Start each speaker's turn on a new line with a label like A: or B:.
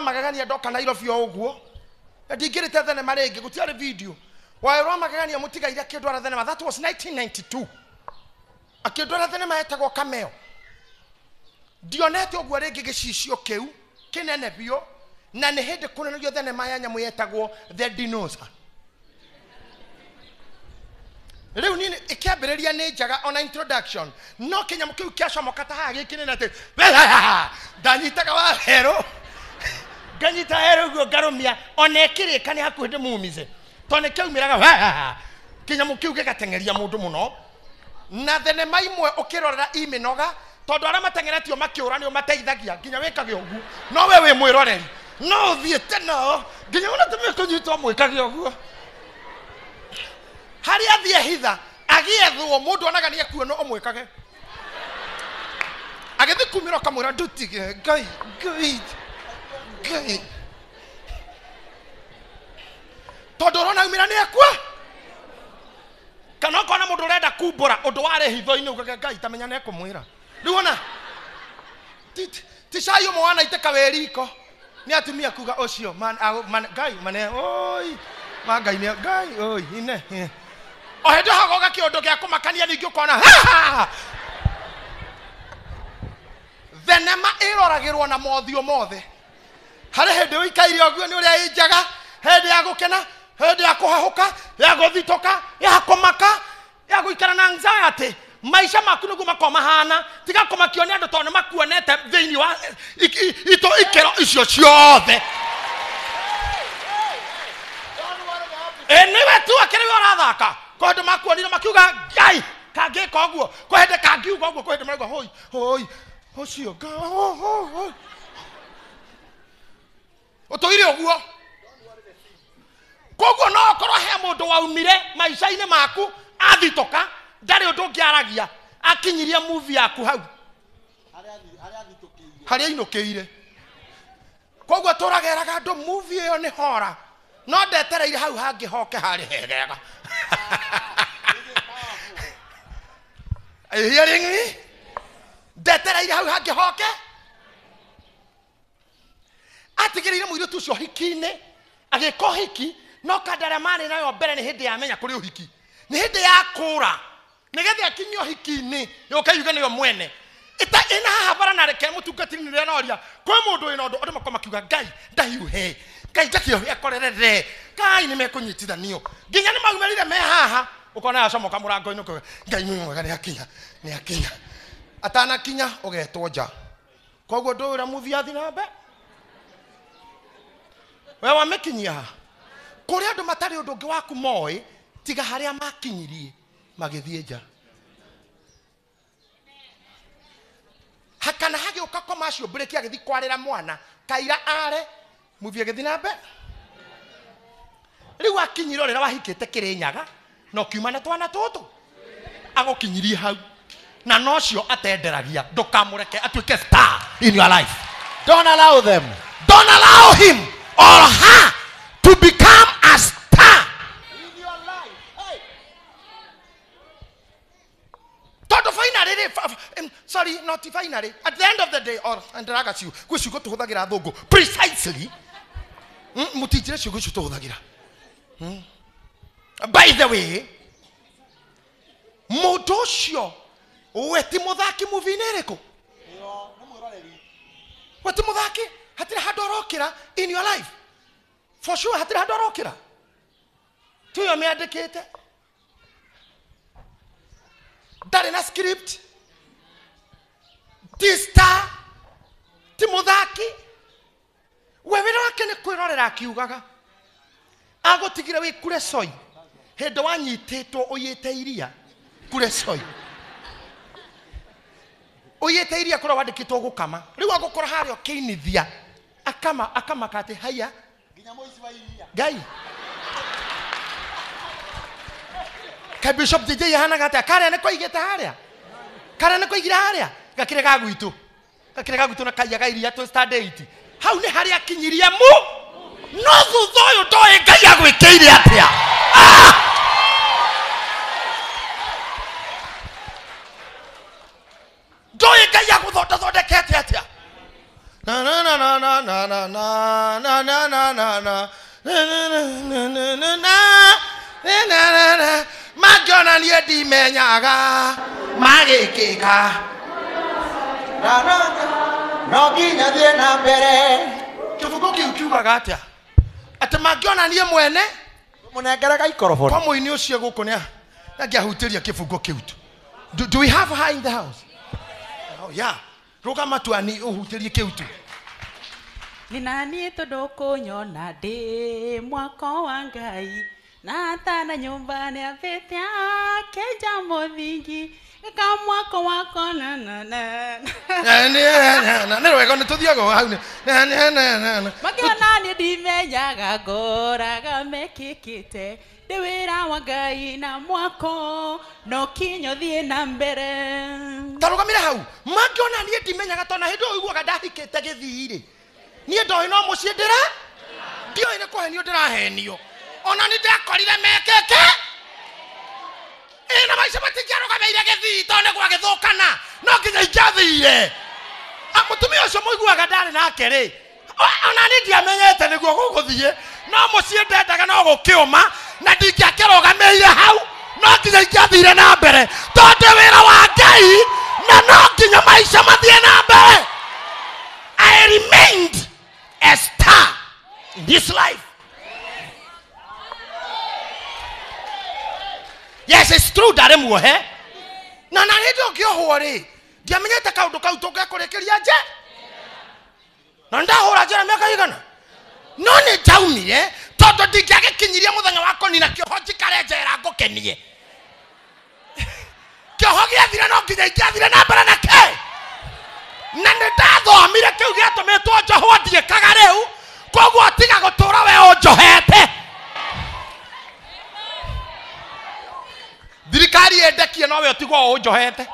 A: wa magagania ndoka Nairobi o uguo ndingirite thenema ringi gutiari video waero wa magagania mutigaire kindwara thenema. That was 1992. Akindwara thenema etagwo Cameo. Dionete uguo ringi gicicio kiu kinene bio na ni hindi kunenio thenema ya nyamu yetagwo The Dinosaur. Riu nini ikiambiriria ni njaga ona introduction no kinyamu kiu kiacomoka ta haha gikinene ati ndanyitaga wa hero nganyita hero guo ngarumia ona ikirika ni hakuhi ndimumize tone kiumiraga kinyamu kiu gigatengeria mundu muno na thenema imwe ukirorera iminoga tondu ara matengeretio makiura ni mateithagia nginya wikage uguo no we wi mwiroreri no thiete no nginya ona tumekunyitwo mwikage uguo hari athie hitha agiethwo mundu onaga ni akuono omwikage agethi kumira kamwira ndutige ngai tondu rona umira ni akwa kana kona mundu urenda kumbura undu ware hitho-ini ugaga ngai tamenya ne kumwira riu ona tishayo mwana iteka weriko ni atumia kuga ocio man ngai mane oi mangai ni ngai oi ine ohendo hagoga kiondo gya kumakania ningi ukona thenema iroragirwo na mothio mothe hari hindi wikaire oguo ni uria injaga hindi ya gukena hindi ya kuhahuka ya guthitoka ya kumaka ya guikara na anxiety maisha maku nugu makoma hana tiga kumakio ni andu tone makuonete thiini wa ito ikero icio ciothe niwe tu akiriwe arathaka kondu makuonire makiuga ngai kangika uguo kwende kangiuga uguo kwende marauga hoi ucio hoi utoire uguo koguo no korwo he mundu waumire maisha-ini maku athitoka ndari undu ngiaragia akinyiria movie yaku hau haria inukiire koguo turageraga andu movie iyo ni hora no ndetereire hau hangi hoke hari hegega are you hearing me? Ndetereire hau hangi hoke atigirire muiritu ucio hiki-ini agiko hiki no kandara mari nayo mbere ni hindi yamenya kuri uhiki ni hindi ya kura nigethi akinyo hiki-ini yukayuga niyo mwene ita ina habara na reke mutungatiri ni renoria kwa mundu ina ndu makoma kiuga ngai ndahiuhe ngai jakio yakorerere ngai ni mekunyitithanio nginya ni maumerire me haha ukona yacomoka murango-ini kuga ngai ni mwega ni akinya atana kinya ugetwo nja koguo ndwira muthiathi nambe we wamekinyia kuri andu matari undu ngi waku moi tiga haria makinyirie magithie nja hakana hage ukakoma acio break agithi kwarira mwana kaira are movie agithi nambe riu akinyiro rira wahikite Kirinyaga no kiuma na twana tutu agokinyirie hau na nocio atenderagia ndukamureke atuike star in your life.
B: Don't allow them.
A: Don't allow him or her to become a star
B: In your life. Hey.
A: Toto finally, sorry, not finally. At the end of the day, or and ragas you, wish you go to Hodagira Dogo precisely. Mutijire you go to Hodagira. By the way, Modosio, weti modaki movie nereko. Weti modaki hatira hadorokira in your life. For sure, hatira hadorokira. Tu yo me adekete. That in a script. Tista Timodaki. Wewe wake ni kwirorera akiugaga. Ago tigira we kure soy. Hendo wanyititwo uyite iria. Kure soy. Uyite iria kura wandikitwo gukama. Riu agukora hario kinithia. Akama kate haya.
B: Nginya moici wa iria.
A: Gai. Ka Bishop DJ hana gata kare ne koigete haria. Kare ne koigira haria. Gakire ga gwitu. Gakire ga gwitu na kaiya iria to star date. Hau ni haria kinyiria mu. No thuthoyo ndoe ngai agwikeire atia. Ndoe ngai aguthodekete atia. Na Magiona nie dimenyaga magikika
B: no ginya thie na mbere
A: kibugo kiukiugaga atia ati magiona nie mwene
B: munengeraga ikoroboni
A: kwa muini ucio guku nia ngiahutiria kibugo kiutu. Do we have her in the house? Oh yeah. Rugama tuani uhutirie kiutu.
C: Ni nani tondoko nyona ndi mwako wa Ngai na tana nyumbani apetia keja mothingi kamwako wako na
A: Nero ni tuthiago hau ni
C: magiona ni ndimenyaga ngoraga mekikite ndi wira wa Ngai na mwako no kinyo thie na mbere
A: tarugamire hau magiona ni ndimenyaga tona hindu uiguaga ndahikite githiri ni ndoi no muciendera ndio ine kuhenio ndirahenio ona ni ndakorire mekeke ina maisha matingiarugameire githii tone gwa githukana no nginya ingathire mutumia ucio muiguaga ndari nake ri ona ni ndiamenyete niguo guguthie no muciendendaga no gukiuma na ndingiakirugameire hau no nginya ingathire na mbere tondu wira wa Ngai na no nginya maisha mathie na mbere. I remained a star in this life. Yes, it's true that I'm here. Na ndio kioho ri. Ndiamenyete kaundu kau tungekurekeria nje. Na ndahura njera miaka igana. No ni taumire tondu ndingiagikinyiria muthenya wako ni na kioho njikare njera ngukenie. Kioho giathira no nginya ingiathire na mbere na ke. Na ndathomire kiu giatumitwo njohwo ndiekaga riu koguo tiga gutura we unjohete. Thirikari endekie no we utigwo unjohete.